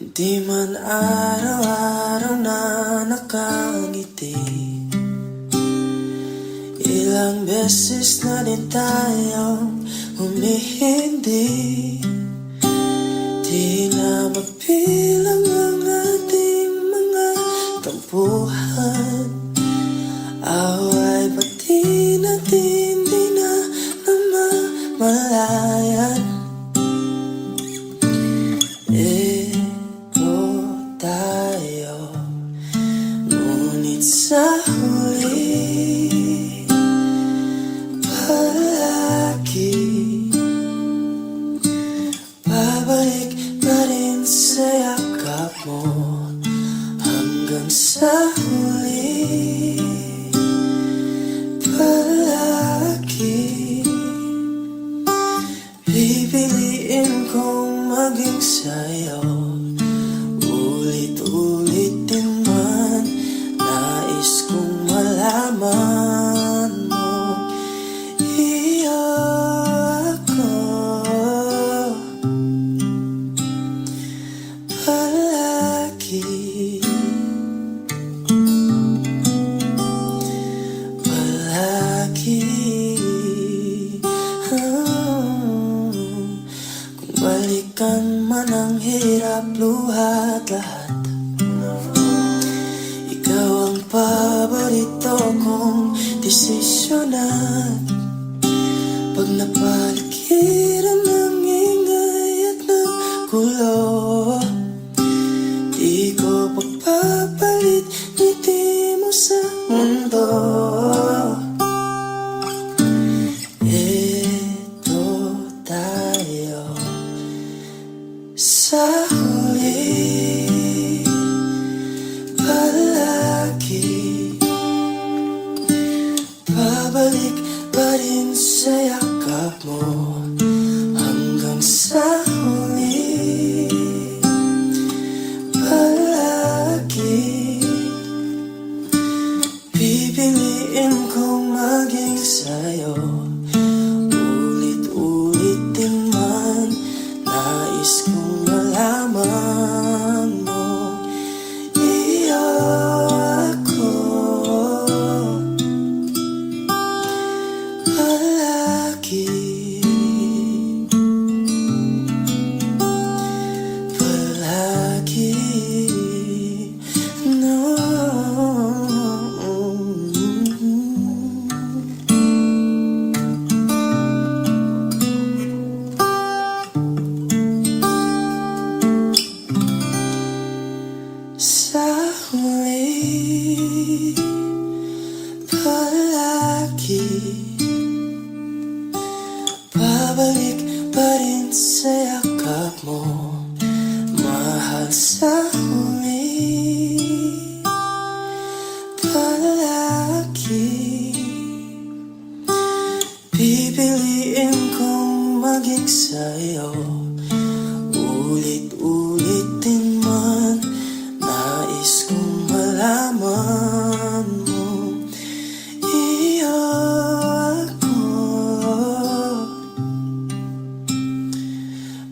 Di man araw-araw na nakangiti, ilang beses na din tayong humihindi. Di na mapilang ang ating mga tampuhan, away pati natin di na namamalayan. Tayo, ngunit sa huli palagi babalik pa rin sa yakap mo hanggang sa huli palagi. Pipiliin kong maging sa'yo, ulit-ulit din man. Nais kong malaman mo, iyo ako palagi, palagi. Kung balikan man ang hirap, luhat lahat, ikaw ang paborito kong desisyon. At pag napaligiran ng ingay at ng gulo, di ko pagpapalit ngiti mo sa mundo. Eto tayo sa huli palagi, babalik pa rin sa yakap mo hanggang sa huli palagi. Pipiliin kong maging sa'yo, ulit-ulit din man. Nais kong malaman mo, iyo ako palagi, palagi. No. Sa huli palagi, babalik pa rin sa yakap mo, mahal. Sa huli palagi, pipiliin kong maging sa'yo, ulit-ulit din man. Nais kong malaman mo, iyo ako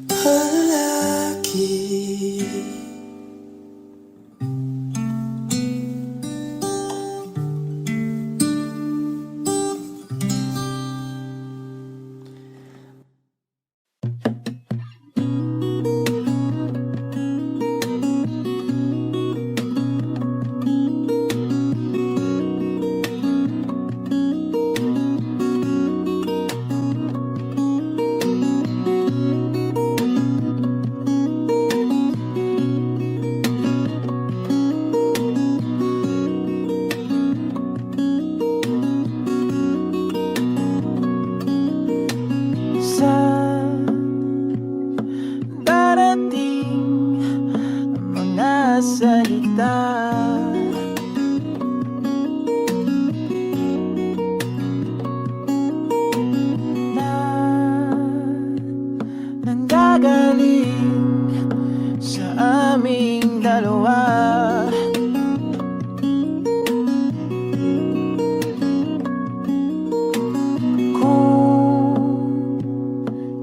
palagi. Salita na nanggagaling sa aming dalawa. Kung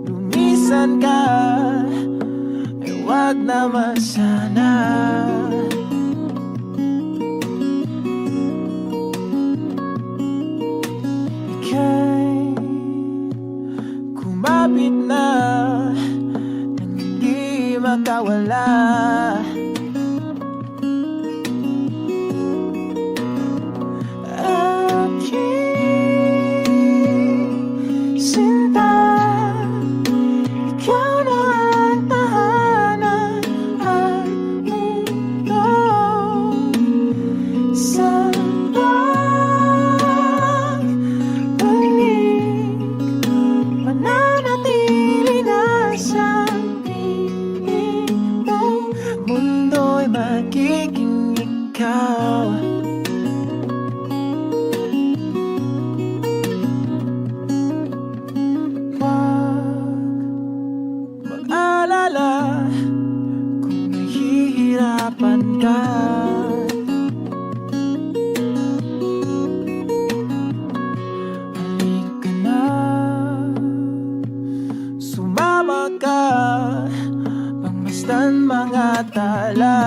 lumisan ka, ay wag na masyado sana. Ika'y kumapit na nang hindi makawala. Aking sinta, ikaw na ang tahanan at mundo sa pagbalik. Mananatili na sa piling mo, mundo'y magiging ikaw. Mag-alala kung nahihirapan ka. Halika na, sumama ka, pangmasdan mga tala.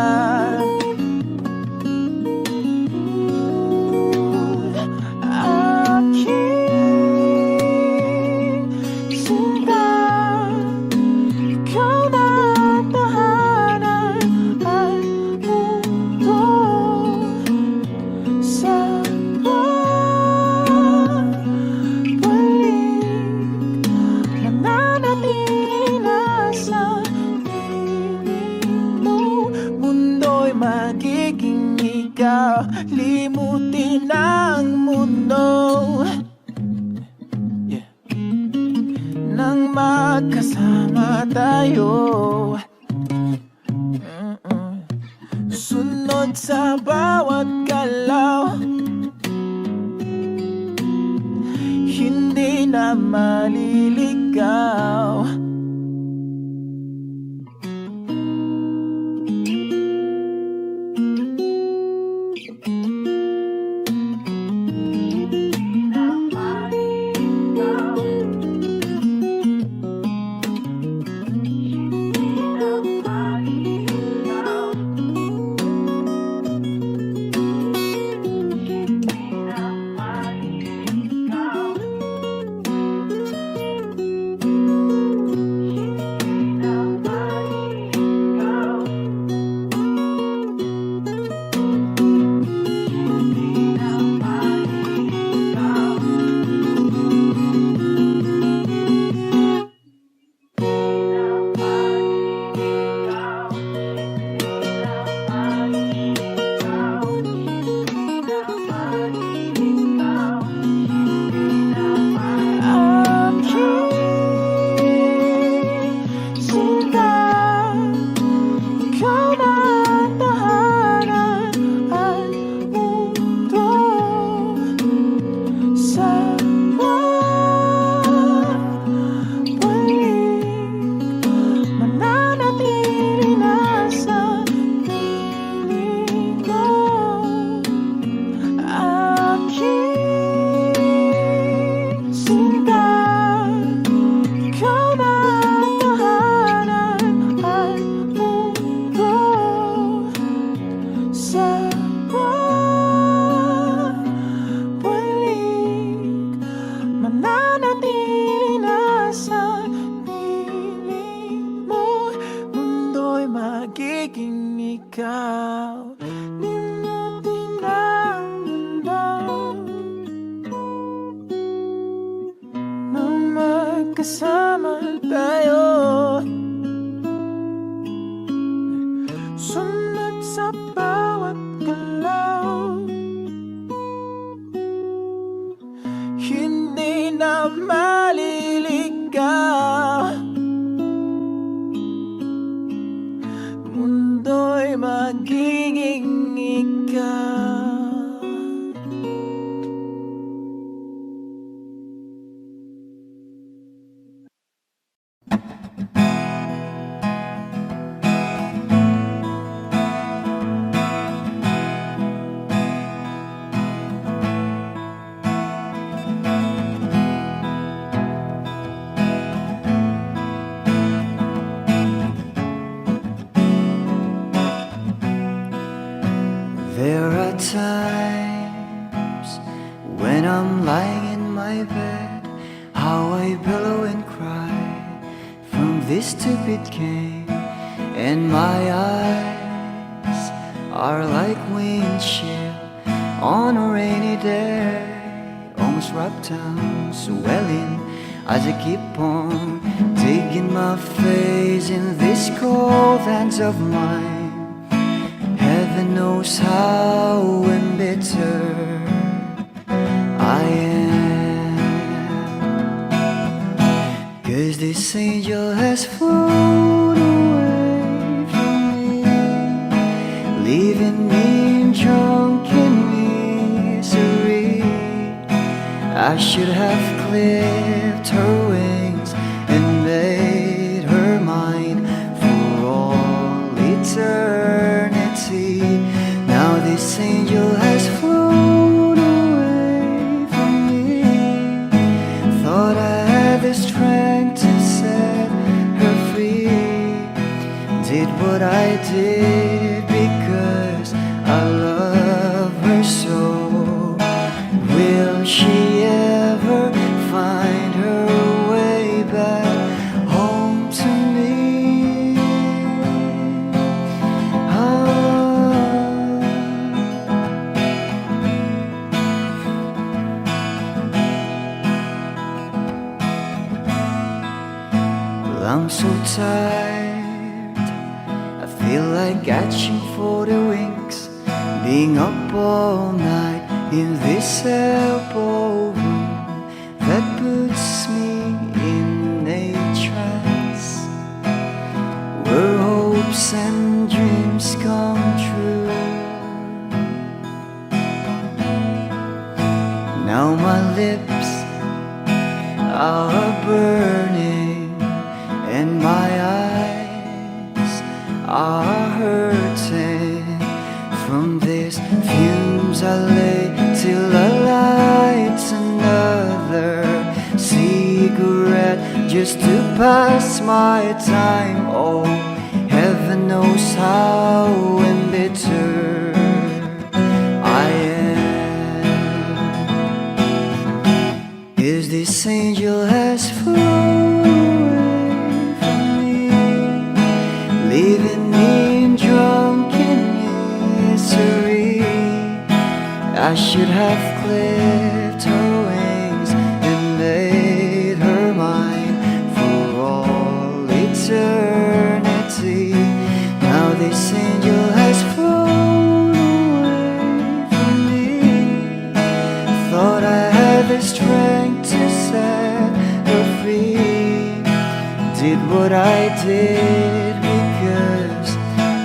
Aking sinta, ikaw na ang tahanan at mundo sa pagbalik. Mananatili na sa piling mo, mundo'y magiging ikaw. Limutin ang mundo nang magkasama tayo. Sunod sa bawat galaw, hindi na maliligaw. Magiging ikaw. Limutin ang mundo nang magkasama tayo. Sunod sa bawat galaw, hindi na maliligaw. Mundo'y magiging ikaw. times when I'm lying in my bed, how I bellow and cry from this stupid game, and my eyes are like windshield on a rainy day, almost rubbed down, swelling as I keep on digging my face in these cold hands of mine. Heaven knows how embittered I am, 'cause this angel has flown away from me, leaving me in drunken misery. I should have clipped her wings and made her mine for all eternity. Now this angel has flown away from me. Thought I had the strength to set her free. Did what I did because I love her so. Will she ever find her way back home to me? Well, I'm so tired, I feel like catching for the wings, being up all night in this elbow room that puts me in a trance, where hopes and dreams come true. Now my lips are burning and my eyes are hurting from these fumes. I lay till I light another cigarette just to pass my time. Oh, heaven knows how embittered I am, 'cause this angel has flown away from me, leaving me in drunken misery. I should have clipped her wings and made her mine for all eternity. Now this angel has flown away from me. Thought I had the strength to set her free. Did what I did because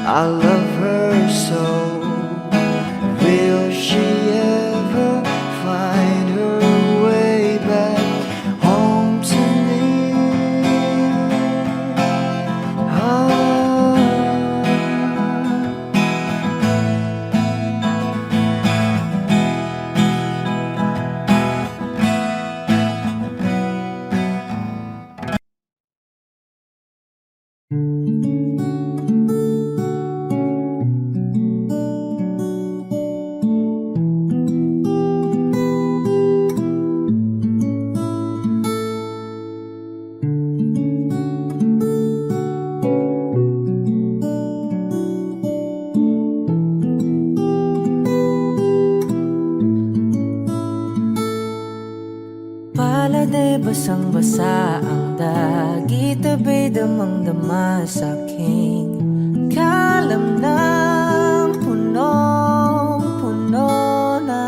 I love her so. Will she ever find her way back home to me? Palad ay basang-basa ang dagit, abay damang-dama sa'king kalamnang punong-puno na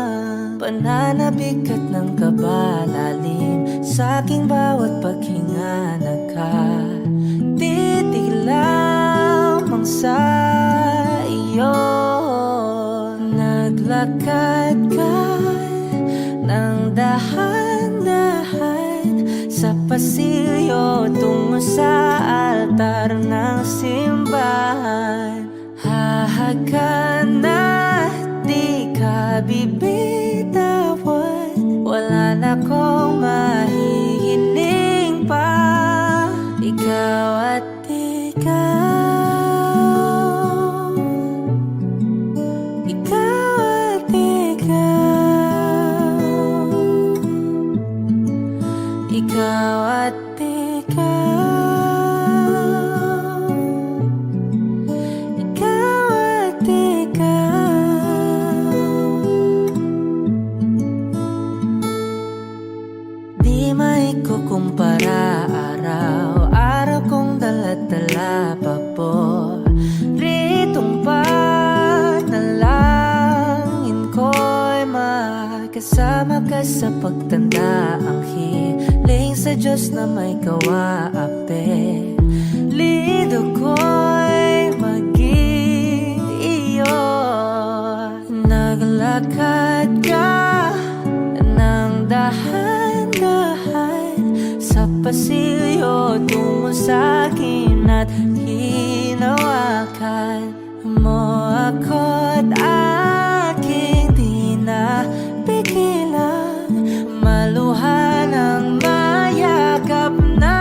pananabik at ng kabalalim sa'king bawat paghinga. Nakatitig lamang sa iyo, naglakad ka ng dahan-dahan sa pasilyo tungo sa altar ng simbahan. Hahagan at di ka bibitawan, wala na kong mahihiling pa. Ikaw at ikaw, ikaw at Sama ka sa pagtanda, ang hiling sa Diyos na may kawaape. Lido ko'y maging iyo. Naglakad ka ng dahan-dahan sa pasilyo tungo sa'kin at hinawakan mo ako't aking di na pigilan. Maluhan ang mayakap na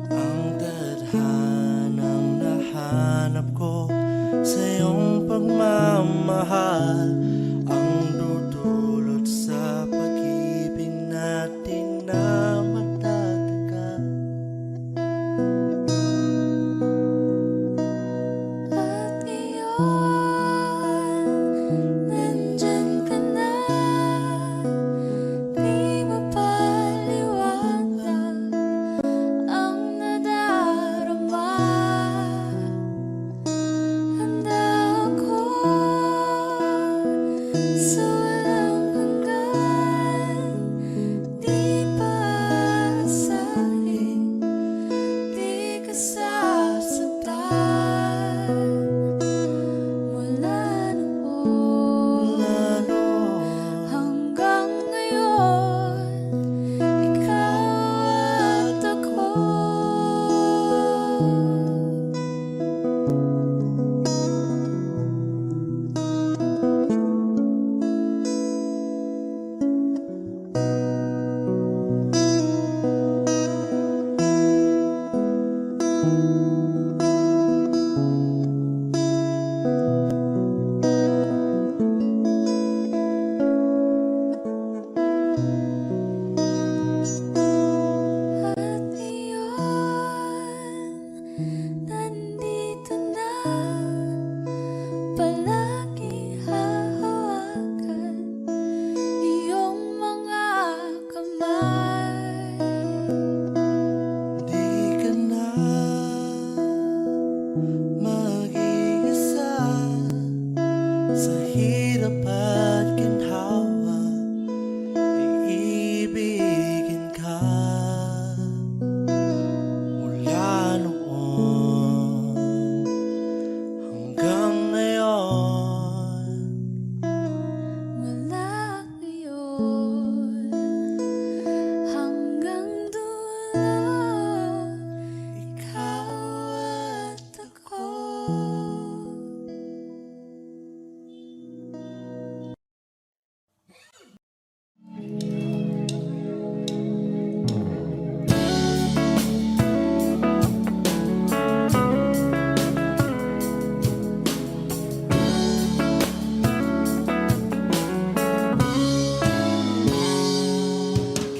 Ang tadhanang nahanap ko sa iyong pagmamahal ang dudulot sa pag-ibig natin na matatagal. At ngayon, nandyan ka na. Di mapaliwanag ang nadarama. Handa ako sa walang hanggan. Di paasahin, di ka sasaktan. Mula noon hanggang ngayon, ikaw at ako. At ngayon, nandito na. Palagi hahawakan iyong mga kamay. Di ka na mag-iisa sa hirap at ginhawa, iibigin ka mula noon hanggang ngayon. Mula ngayon hanggang dulo, ikaw at ako.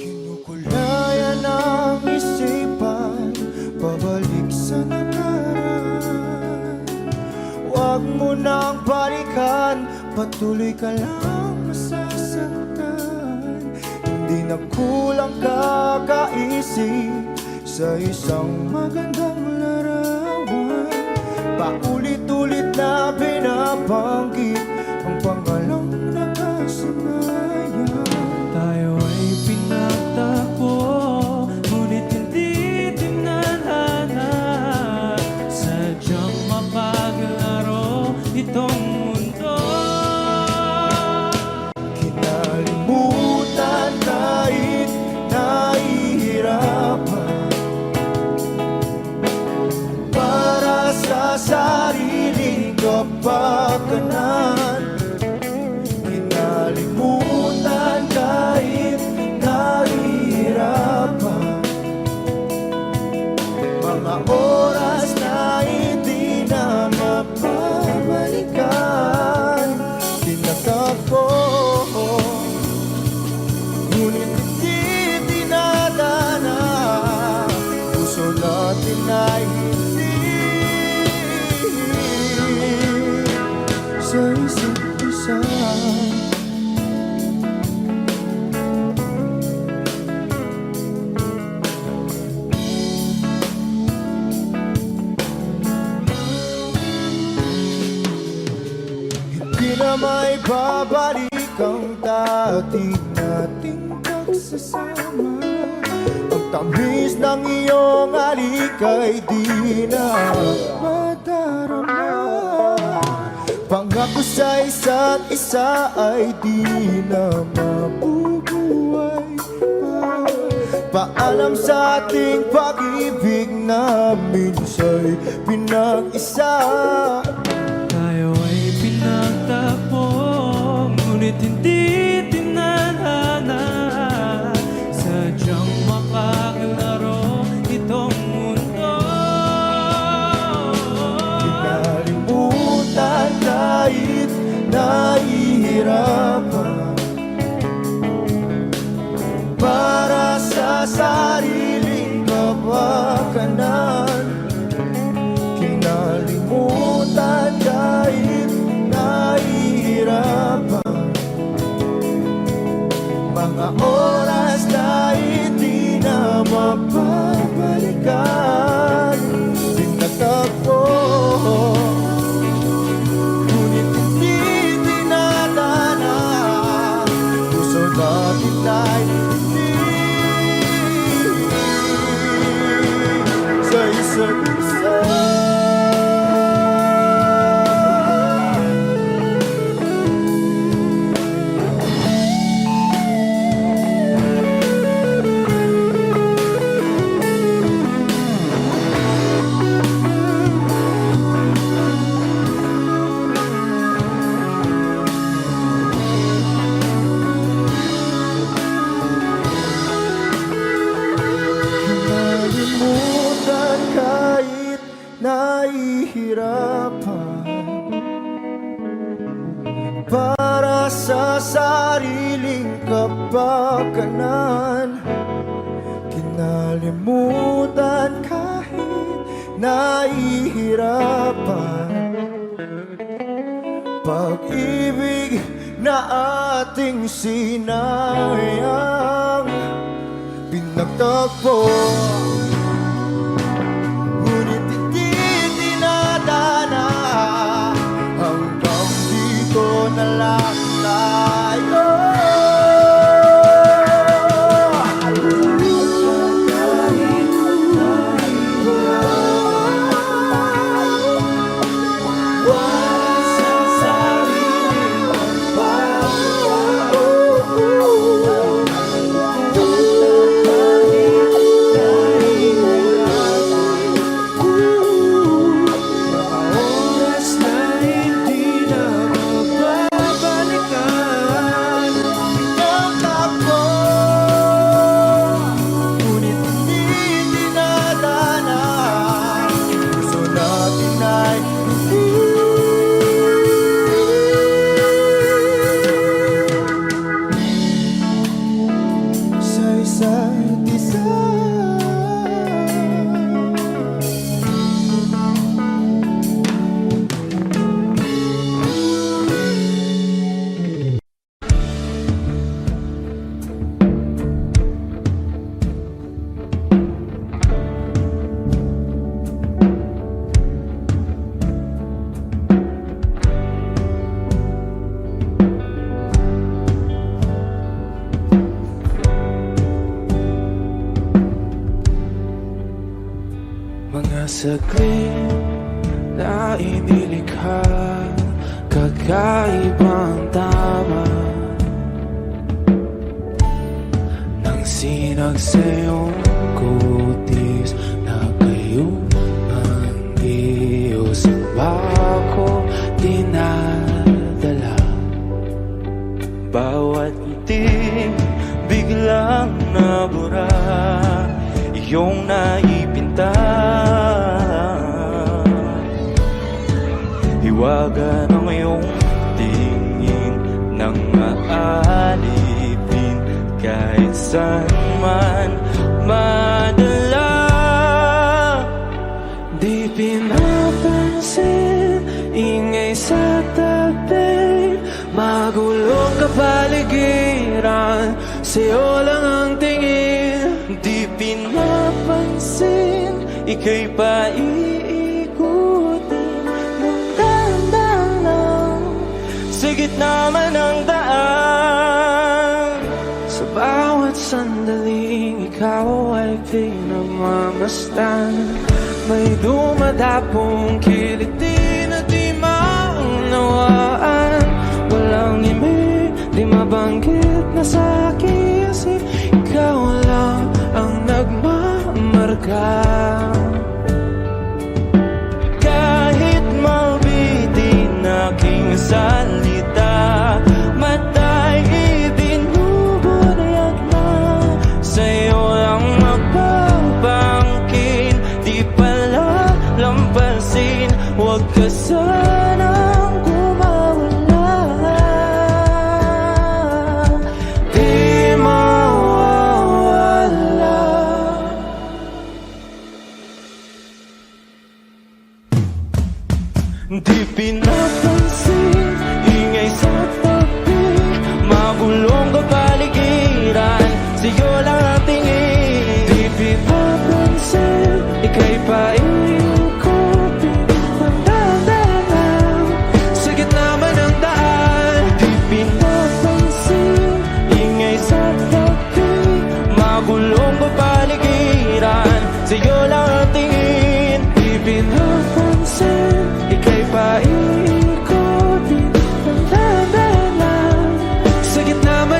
Kinukulayan ang isipan, pabalik sa nakaraan. Huwag mo nang balikan, patuloy ka lang masasaktan. Hindi na kulang kakaisip sa isang magandang larawan. Paulit-ulit na binabanggit ang pangalang nakasanayan. Tayo ay pinagtagpo, ngunit hindi tinadhana. Sadyang mapaglaro itong mundo. Kinalimutan kahit nahihirapan, para sa sariling kapakanan. Kinalimutan kahit nahihirapan, mga oras na hindi na mapabalikan. Tinatako, ngunit hindi dinadana. Puso natin ay hindi sa isa't isa. Hindi na may babalik ang dati nating pagsasama. Ang tamis ng iyong halik ay di na madarama. Pangako sa isa't isa ay di na mabubuhay pa. Paalam sa ating pag-ibig na minsa'y pinag-isa. Tayo ay pinagtagpo, ngunit hindi tinadhana. Sadyang makaglaro itong mundo. Kinalimutan kahit nahihirapan para sa sariling kapakanan. Kinalimutan kahit nahihirapan, pag-ibig na ating sinayang pinagtagpo, ngunit hindi dinadana. Hanggang dito na lang tayo. Mga saglit na inilikha, kakaibang tama nang sinagsayong kutis na kayong ang Diyos ang bako dinadala. Bawat itim biglang nabura, iyong naipinta. Hiwaga ng iyong tingin nang maalipin kahit saan man madala. Di pinapansin, ingay sa tabi, magulong kapaligiran, sa'yo lang ang tingin. Di pinapansin, ika'y paiikutin ng dahan-dahan lang sa gitna man ng daan. Sa bawat sandaling ikaw ay pinagmamasdan, may dumadapong kiliti na di maunawaan. Walang imig, di mabanggit na sa aking isip, ikaw lang ang nagmamarka. Kahit mabitin aking salita, matay ibinubunayag na, sa'yo lang magbabangkin. Di pala lampasin, huwag ka sanang gumawala. Di mawawala. Di pinapansin, ingay sa tabi, magulong kapaligiran, sa'yo lang ang tingin. Di pinapansin, ika'y paiikutin ng dahan-dahan sa gitna man ng daan. Di pinapansin, ingay sa tabi, magulong kapaligiran, sa'yo lang ang tingin. Di pinapansin, ika'y paiikutin ng dahan-dahan sa gitna man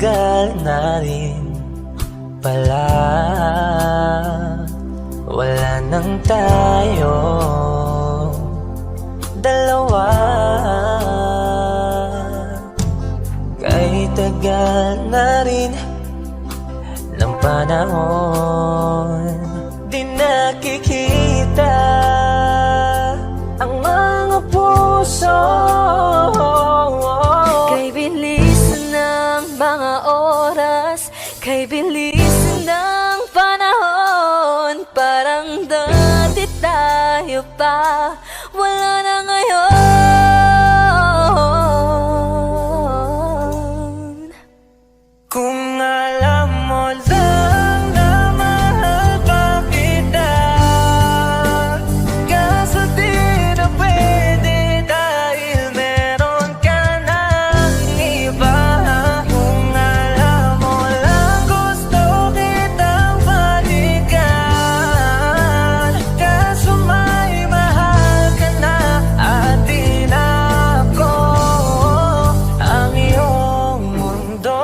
tagal na rin pala wala nang tayo dalawa. Kay tagal na rin ng panahon, di nakikita ang mga puso. Kay bilis ng mga oras, kay bilis ng panahon, parang dati tayo pa, wala na ngayon. Kung alam mo lang na mahal pa kita, kaso di na pwede dahil meron ka ng iba. Kung alam mo lang gusto kitang balikan, kaso may mahal ka na at di na ako ang iyong mundo.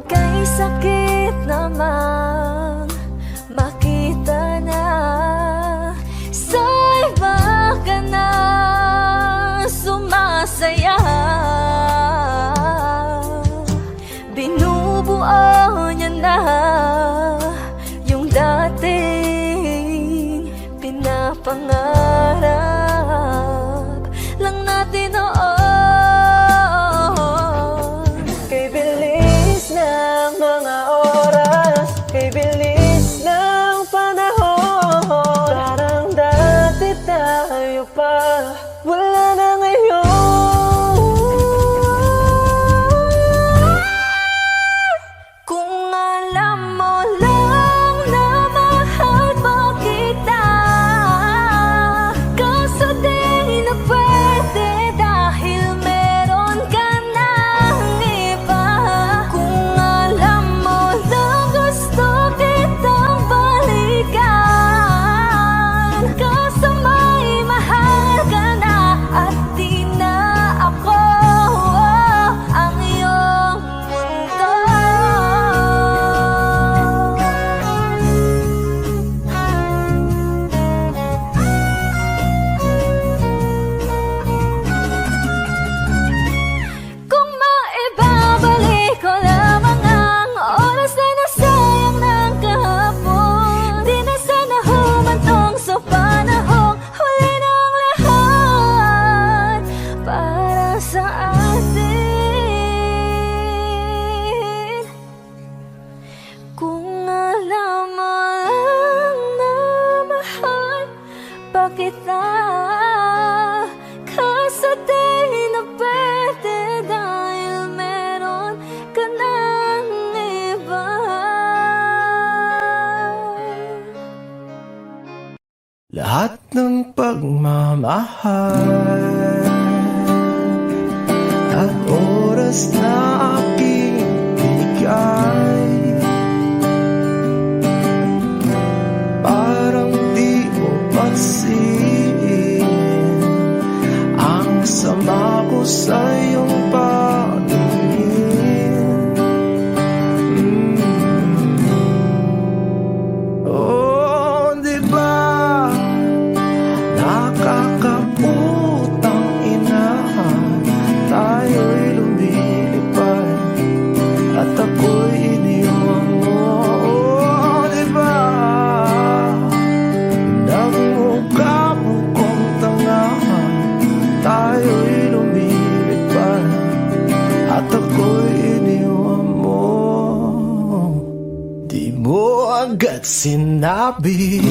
Kay sakit namang makita na sa iba ka na sumasaya. Binubuo niya na yung dating pinapangarap lang natin noon. Kay bilis ng mga oras, kay bilis ng panahon, parang dati tayo pa, wala na ngayon. Kung alam mo lang na mahal pa kita, kaso di na pwede dahil meron ka ng iba. Kung alam mo lang gusto kitang balikan, kaso may mahal ka na at di na ako ang iyong mundo. Kung maibabalik ko lamang ang oras na nasayang ng kahapon, di na sana humantong sa panahong huli ng lahat para sa atin. Kung alam mo lang na mahal pa kita, kaso di na pwede dahil meron ka ng iba. Lahat ng pagmamahal at oras na aking binigay, parang di mo pansin ang sama ko sa iyong paningin. Oh, di ba nakakaputang ina, tayo'y lumilipad at ako'y iniwan mo. Oh, di ba nagmukha mo kong tanga, tayo'y lumilipad at ako'y iniwan mo. Di mo agad sinabi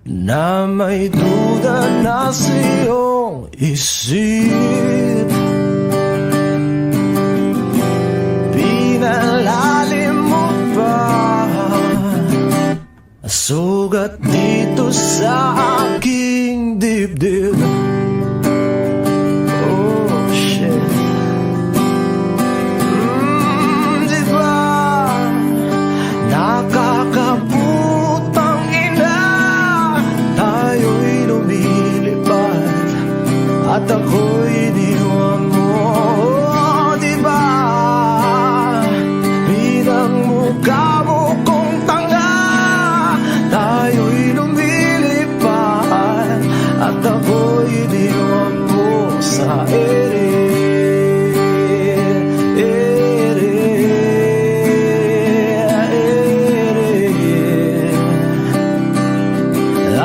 na may duda na sa iyong isip. Pinalalim mo pa sugat dito sa aking dibdib. Oh shit. Di ba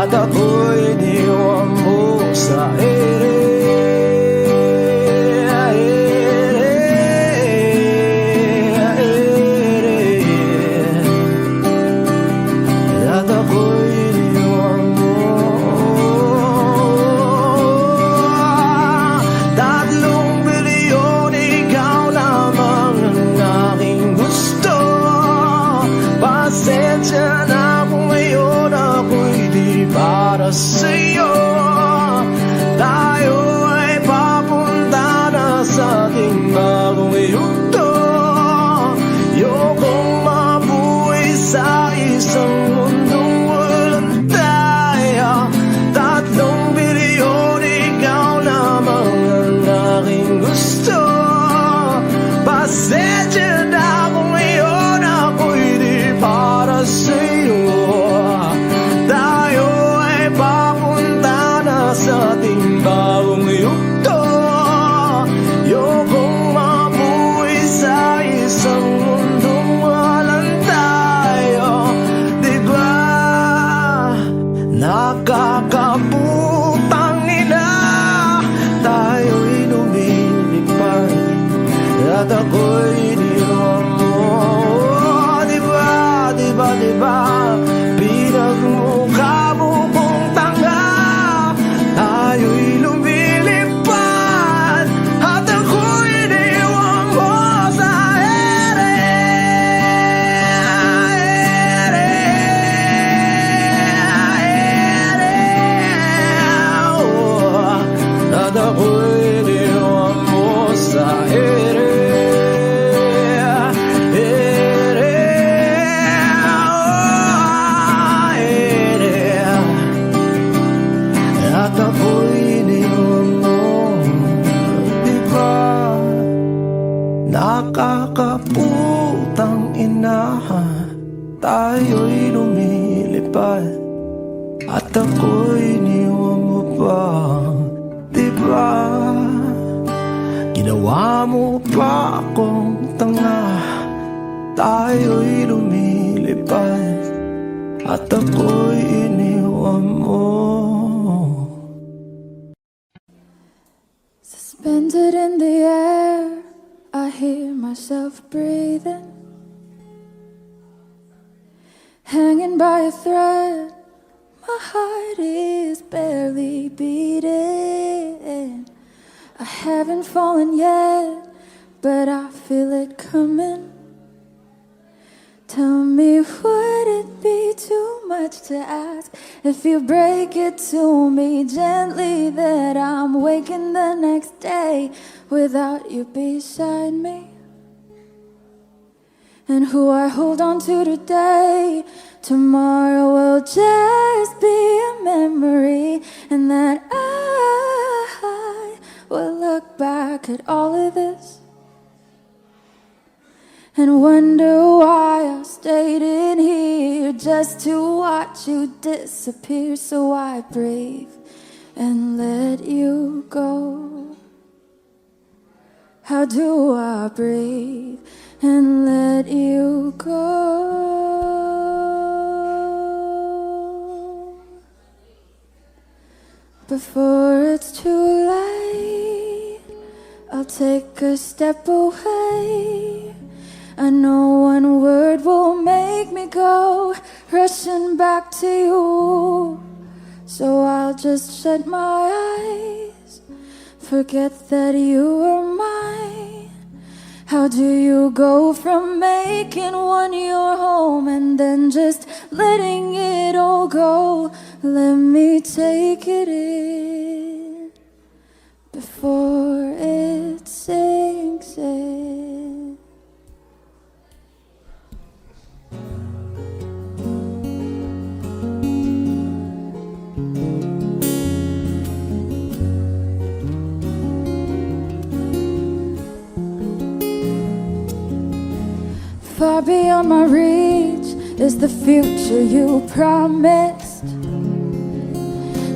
at ako'y iniwan mo sa ere. At ako'y iniwan mo. 3 bilyon, ikaw lamang ang aking gusto. Pasensya na kung ngayon ako'y di para sa'yo. Tayo ay papunta na sa ating bagong yugto. Ayokong mabuhay sa isang mundong walang tayo. 3 bilyon, ikaw lamang ang aking gusto. Pasensya na kung ngayon ako'y di para sa'yo. Tayo ay papunta na sa ating bagong yugto. Ayokong mabuhay sa isang mundong walang tayo. Diba nakakaputang ina, tayo'y lumilipad at ako'y iniwan mo. Diba, diba, diba, pinagmukha mo kong tanga. Tayo'y lumilipad at ako'y iniwan mo sa ere. At ako'y iniwan mo sa ere. At ako'y iniwan mo. Diba nakakaputang ina, tayo'y lumilipad at ako'y iniwan mo pa. Diba ginawa mo pa akong tanga, tayo'y lumilipad at ako'y iniwan mo. Suspended in the air, I hear myself breathing. Hanging by a thread, my heart is barely beating. I haven't fallen yet, but I feel it coming. Tell me, would it be too much to ask if you break it to me gently that I'm waking the next day without you beside me? And who I hold on to today, tomorrow will just be a memory, and that I will look back at all of this and wonder why I stayed in here just to watch you disappear. So I breathe and let you go. How do I breathe and let you go before it's too late? I'll take a step away. I know one word will make me go rushing back to you. So I'll just shut my eyes, forget that you were mine. How do you go from making one your home and then just letting it all go? Let me take it in before it sinks in. Far beyond my reach is the future you promised.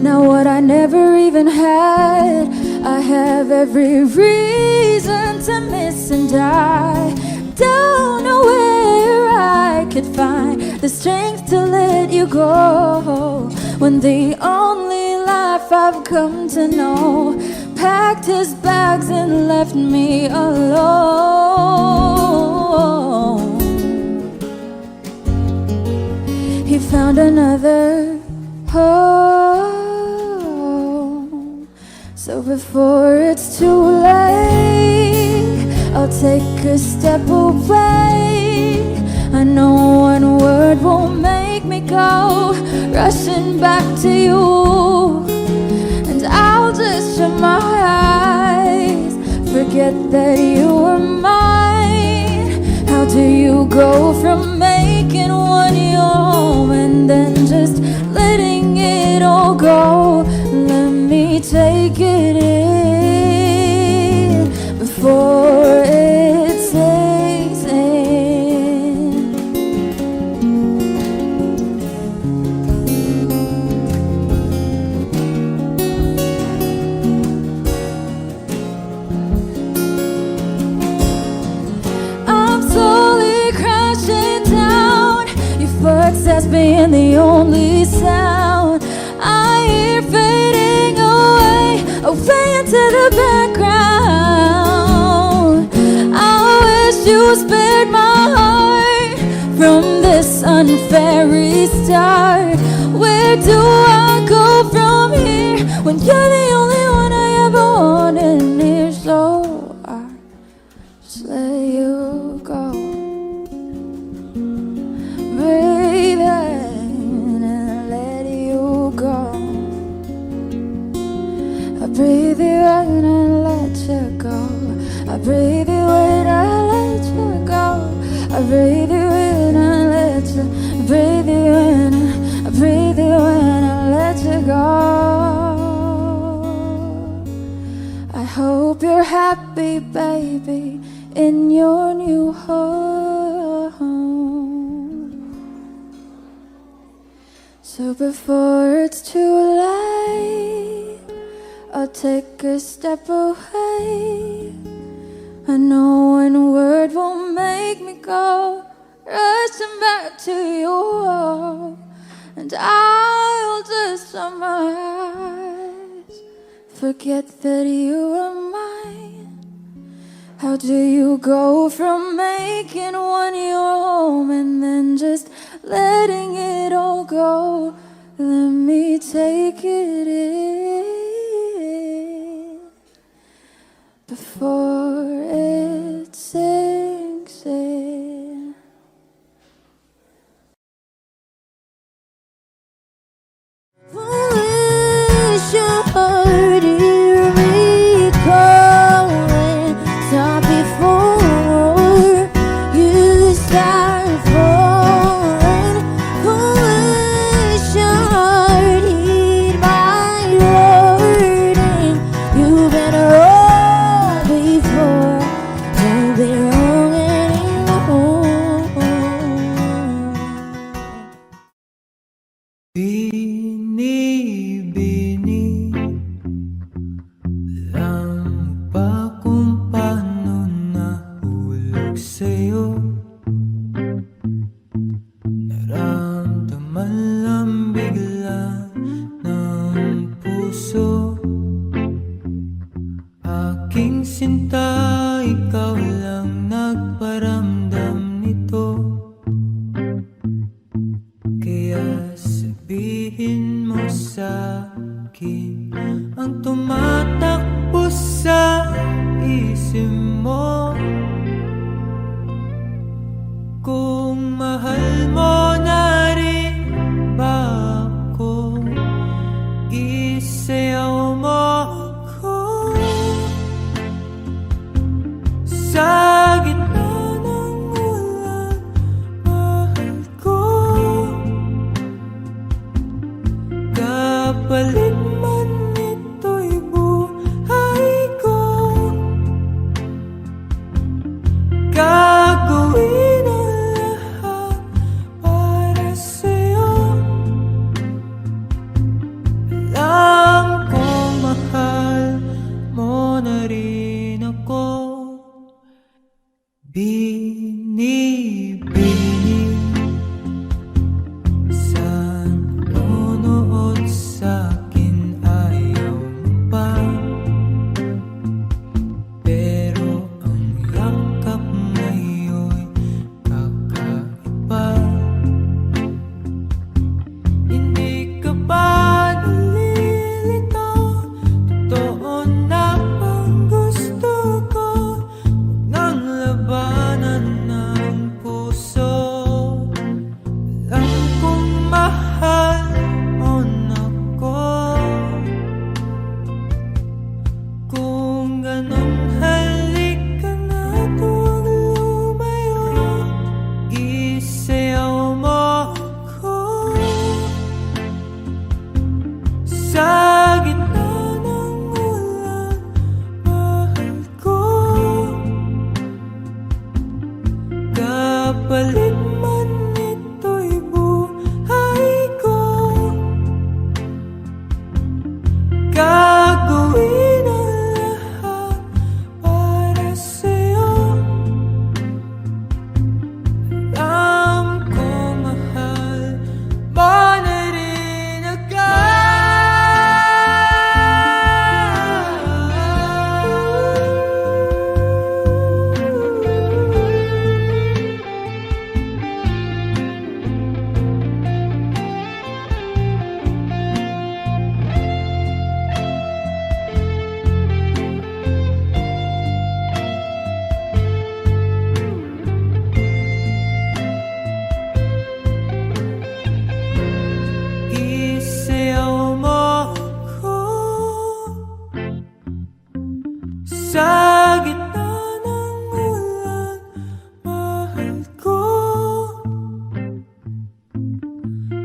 Now what I never even had, I have every reason to miss, and I don't know where I could find the strength to let you go when the only life I've come to know packed his bags and left me alone. He found another home. So before it's too late, I'll take a step away. I know one word won't make me go rushing back to you, and I'll just shut my eyes, forget that you were mine. How do you go from making one your home and then just letting it all go? Let me take it in before it sinks in. I'm slowly crashing down, your footsteps being the only sound I hear fading away, away into the background. I wish you spared my heart from this unfair restart. Where do I go from here when you're the only one I ever wanted near? So I just let you go, breathe in and let you go. I breathe you in and let you go. I breathe you in and let you go. I breathe you in and let you, breathe you in, I breathe you in and let you go. I hope you're happy, baby, in your new home. So before it's too late, I'll take a step away. I know one word won't make me go rushing back to you, and I'll just shut my eyes, forget that you are mine. How do you go from making one your home and then just letting it all go? Let me take it in before it sinks in. Wish your heart hear me calling, stop before you start falling. Wish your heart heed my warning. You've been wrong before, won't be wrong anymore. Binibini lang ba kung paano nahulog sa'yo? Naramdaman lang bigla ng puso. Aking sinta, ikaw lang nagparamdam nito. Kaya sabihin mo sa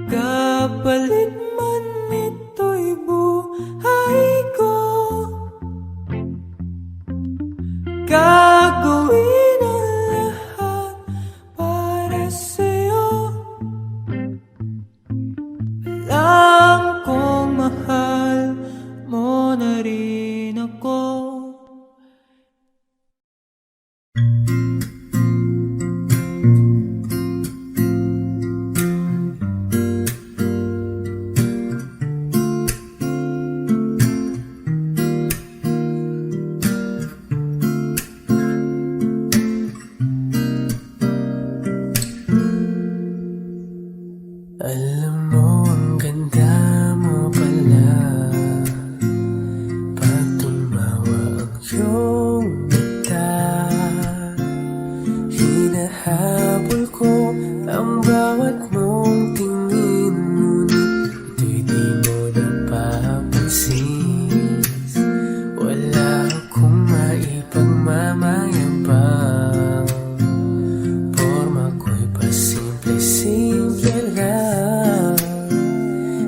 Kapalit man ito'y buhay ko, gagawin ang lahat para sa'yo. Alam kong mahal mo na rin ako. Alam mo, ang ganda mo pala pag tumawa ang iyong mata. Hinahabol ko ang bawat mong tingin, ngunit ito'y di mo napapansin. Wala akong maipagmamayabang, porma ko'y pasimple-simple lang.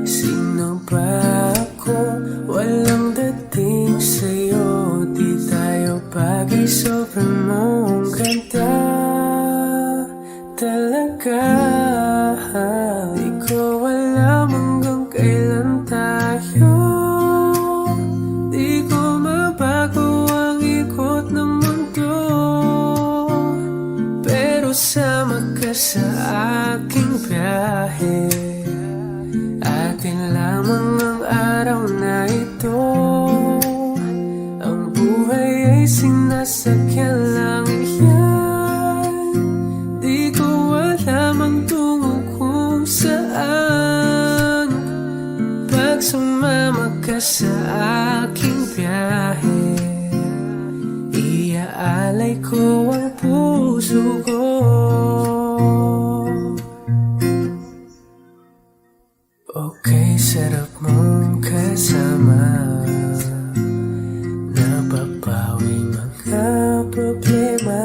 Sino ba ako? Walang dating sa'yo, di tayo bagay, sobrang mong ganda talaga. Di ko alam hanggang kailan tayo, di ko mabago ang ikot ng mundo, pero sama ka sa aking biyahe. Atin lamang ang araw na ito, ang buhay ay sinasakyan lang yan. Di ko alam ang tungo kung saan, pag sumama ka sa aking biyahe. Iaalay ko ang puso ko. Okay, sarap mong kasama, napapawi mga problema.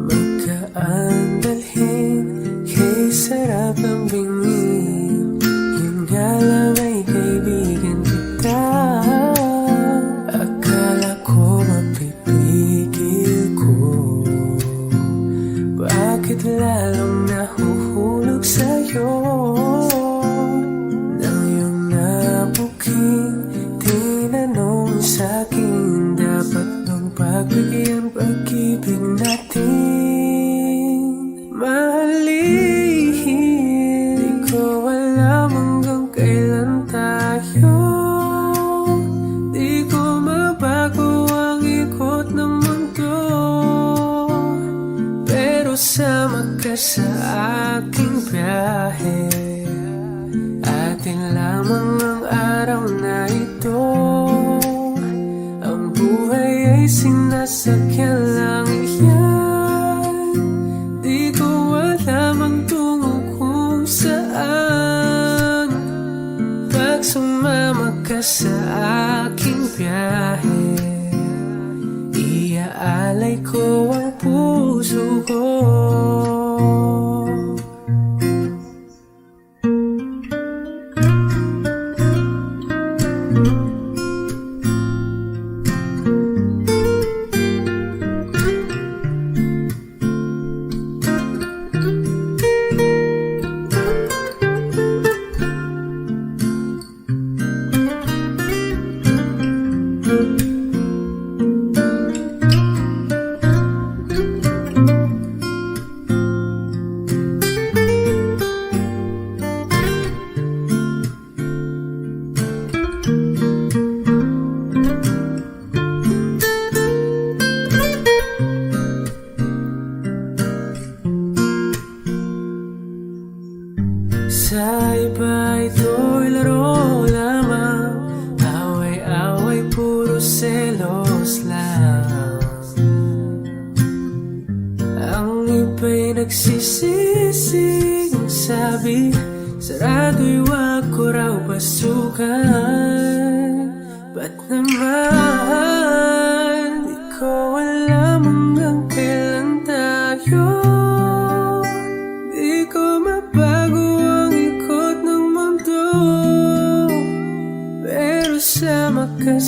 Magkaan dalhin, kay sarap ang bingin. Yun nga lang ay kaibigan kita. Akala ko mapipigil ko, bakit lalong nahuhulog sa'yo? Nang iyong nabuking tinanong sa'kin, dapat bang pagbigyan pag-ibig natin? Mahalin, di ko alam hanggang kailan tayo, di ko mabago ang ikot ng mundo, pero sama ka sa aking biyahe. Atin lamang ang araw na ito, ang buhay ay sinasakyan lang yan. Di ko alam ang tungo kung saan, pag sumama ka sa aking biyahe. Iaalay ko ang puso ko. Sa iba ito'y laro lamang, away-away puro selos lang. Ang iba'y nagsisising sabi, sarado'y wag ko raw pasukan. Ba't naman di ko alam hanggang kailan tayo, di ko mabago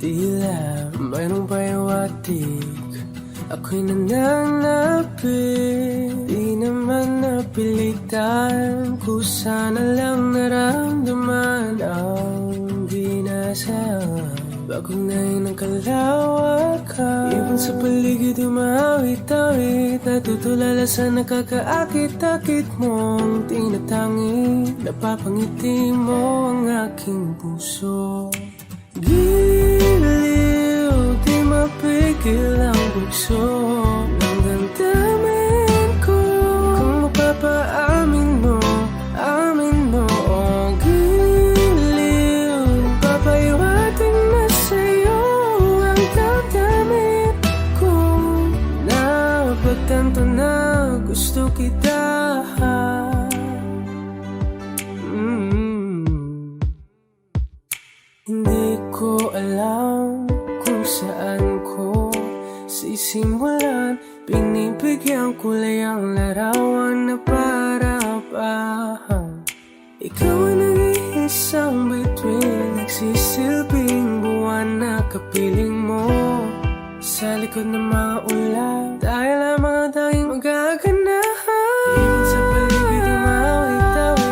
Tila mayroong payawatig, ako'y nananapit. Di naman napilitan, kusa na lang naramdaman ang binasa. Bagong nahin ng kalawakan, ibon sa paligid umawit-awit, natutulala sa nakakaakit-akit mong tinatangi. Napapangiti mo ang aking puso. Giliw, di mapigil ang bugso ng damdamin ko. Kung mapapaamin mo, amin mo. Oh, giliw, papahiwatig na sa'yo ang damdamin ko. Napagtanto na gusto kita. Hindi ko alam kung saan ko sisimulan. Binibigyan kulay ang larawan na para-parahan. Ikaw ang nag-iisang bituin, nagsisilbing buwan na kapiling mo. Sa likod ng mga ulan, dahil ang mga tanging magaganahan. Ibon sa paligid umawit-awit,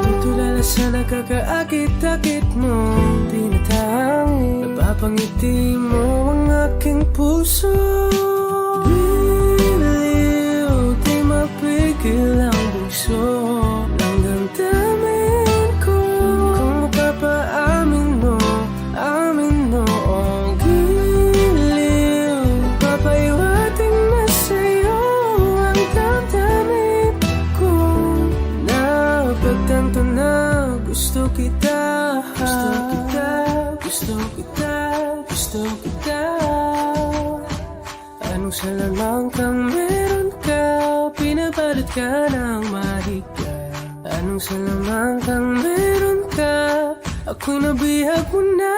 nagtutulala sa nakakaakit-akit mo. Tinatangi, napapangiti mo ang aking puso. Giliw, di mapigil ang bugso ng damdamin ko. Kung mapapaamin mo, amin mo. Oh, giliw, papahiwatig na sa'yo ang damdamin ko. Napagtanto na gusto kita. Gusto kita, gusto kita, gusto kita. Anong salamang kang meron ka, pinabalot ka ng mahika. Anong salamang kang meron ka, ako'y nabihag mo na.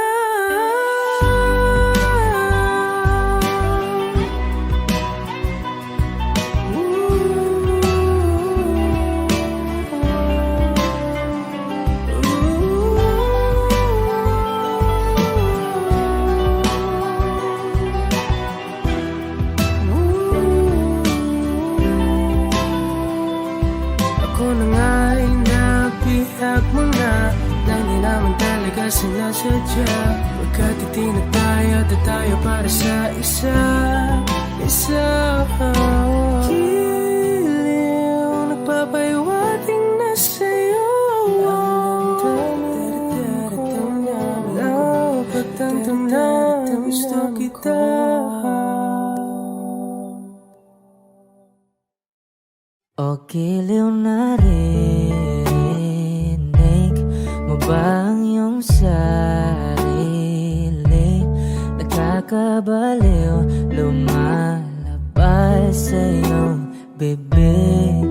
Ako na nga'y nabihag mo na, nang di naman talaga sinasadya. Pagkatiti na tayo, at tayo para sa isa. Giliw, nagpapahiwatig na sa'yo ang damdamin ko. Napagtanto na gusto kita. O giliw, naririnig mo ba ang iyong sarili? Nagkakabaliw, lumalabas sa iyong bibig.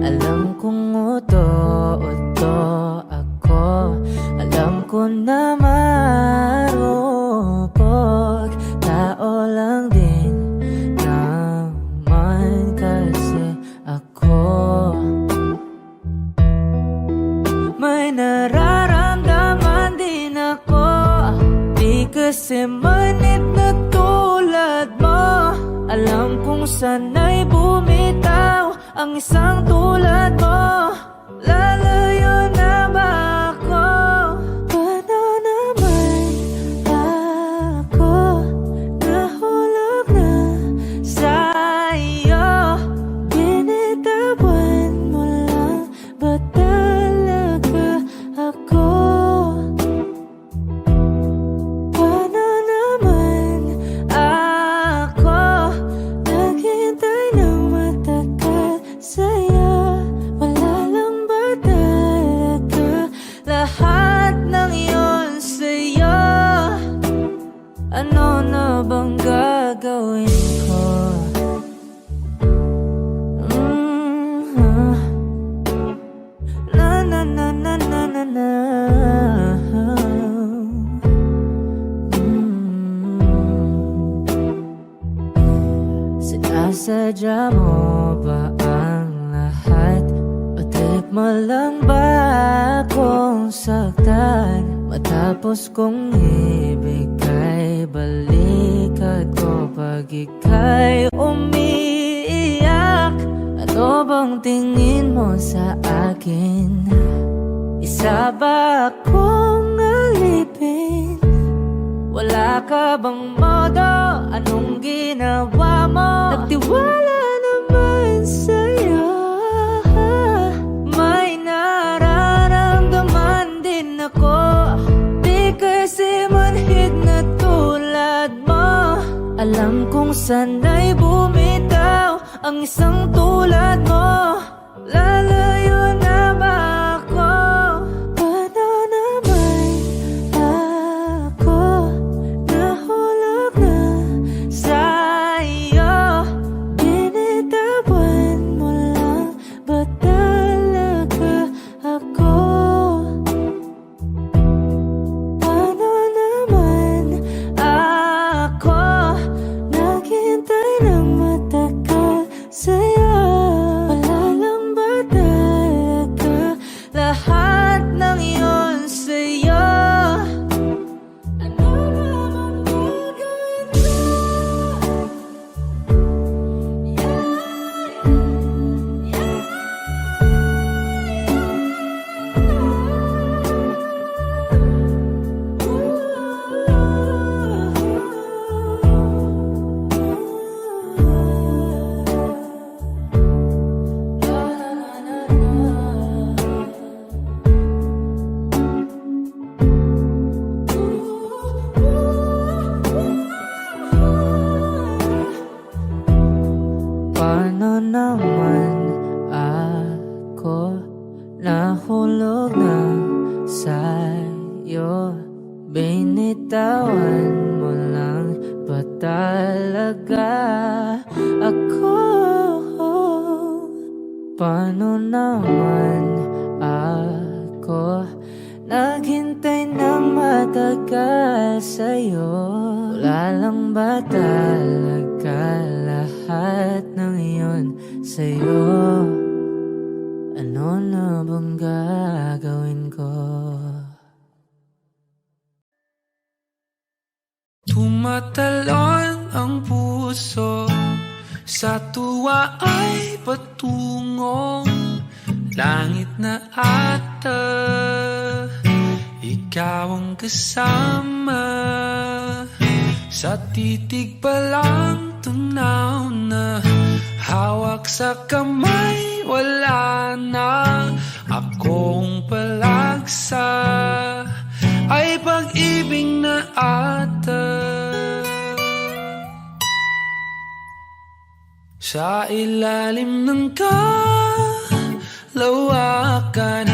Alam kong uto-uto ako, alam ko na marupok, tao lang din kasi ako. May nararamdaman din ako, di kasi manit na tulad mo. Alam kong sana'y bumitaw ang isang tulad mo. Lalayo na ba ako? Paano naman ako nahulog na sa'yo? Binitawan mo lang ba talaga ako? Paano naman ako naghintay ng matagal sa'yo? Wala lang ba talaga lahat ng yun sa'yo? Ano na bang gagawin ko? Na na na na na na na. Sinasadya mo ba ang lahat? O di mo lang ba akong saktan? Matapos kong ibigay, balikat ko pag ika'y umiiyak. Ano bang tingin mo sa akin? Isa ba akong alipin? Wala ka bang modo? Anong ginawa mo? Nagtiwala naman sa'yo. May nararamdaman din ako. Di kasi manhid na tulad mo. Alam kong sana'y bumitaw ang isang tulad mo. Lalayo na ba ako? Paano naman ako nahulog na sa'yo? Binitawan mo lang ba talaga ako? Paano naman ako naghintay ng matagal sa'yo? Wala lang ba talaga lahat ng iyon sa'yo? Ano naman gagawin ko? Paano naman ako nahulog na sa'yo? Binitawan mo lang ba talaga ako? Paano naman ako naghintay ng matagal sa'yo? Wala lang ba talaga lahat ng iyon sa'yo? Ano na bang gagawin ko? Tumatalon ang puso, sa tuwa ay patungong langit na ata. Ikaw ang kasama, sa titig pa lang tunaw na. Hawak sa kamay, wala na. Akong palagsa ay pag-ibig na ata. Sa ilalim ng kalawakan,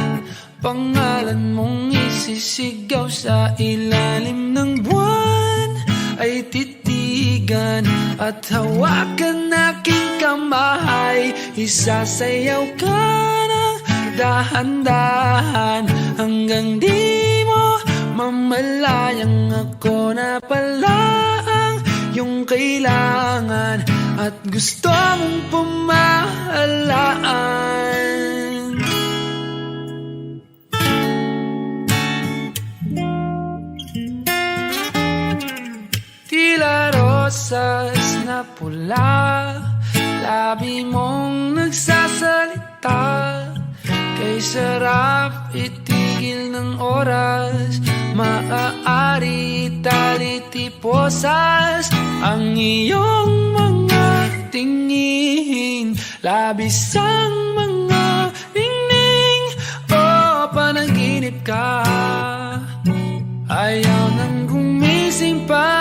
pangalan mong isisigaw. Sa ilalim ng buwan ay titigan at hawakan aking kamay. Isasayaw ka ng dahan-dahan hanggang di mo mamalayang ako na pala ang iyong kailangan at gusto mong pamahalaan. Tila rosas na pula, labi mong nagsasalita. Kay sarap itigil ng oras, maaari talitiposas ang iyong mga tingin. Labis ang mga ningning, o panaginip ka. Ayaw nang gumising pa.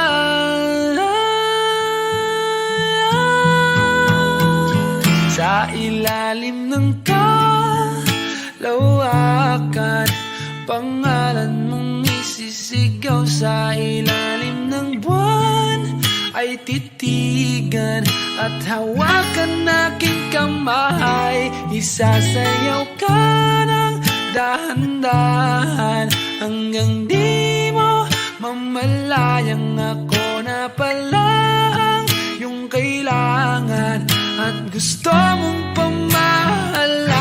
Sa ilalim ng kalawakan, pangalan mong isisigaw. Sa ilalim ng buwan ay titigan at hawakan aking kamay. Isasayaw ka ng dahan-dahan hanggang di mo mamalayang ako na pala ang iyong kailangan at gusto mong pamahalaan.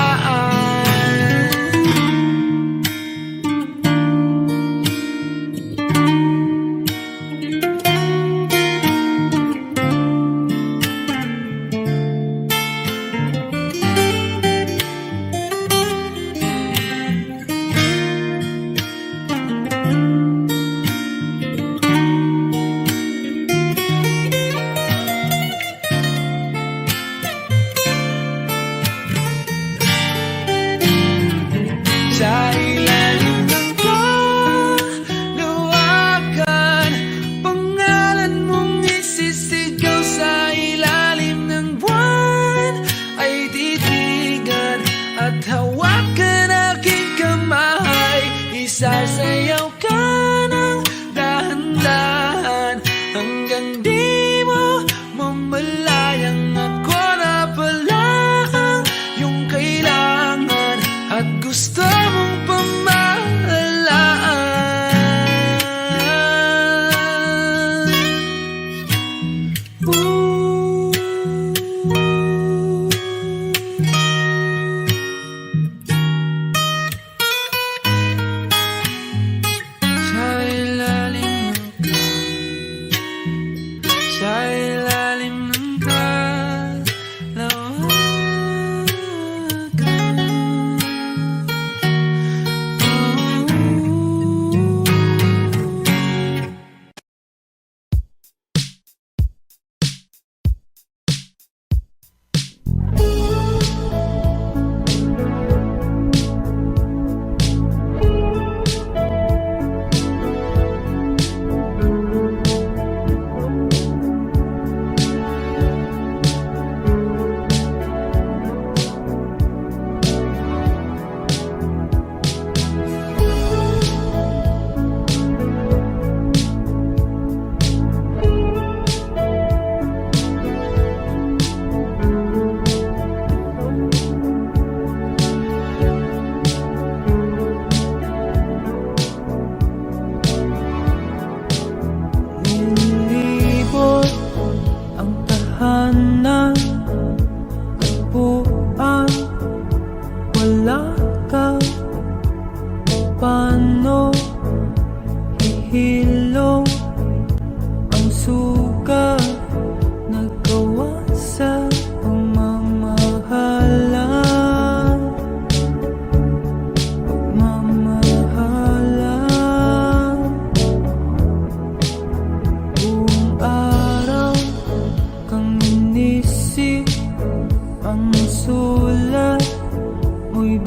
at hawakan aking kamay. Isasayaw ka ng dahan-dahan hanggang di mo mamalayang ako na pala ang iyong kailangan at gusto mong pamahalaan. Sa ilalim ng kalawakan. Nilibot ang tahanan at buwan, wala ka. Paano hihilong ang suga nagawa sa pagmamahalan? Buong araw kang inisip, ang sulat mo'y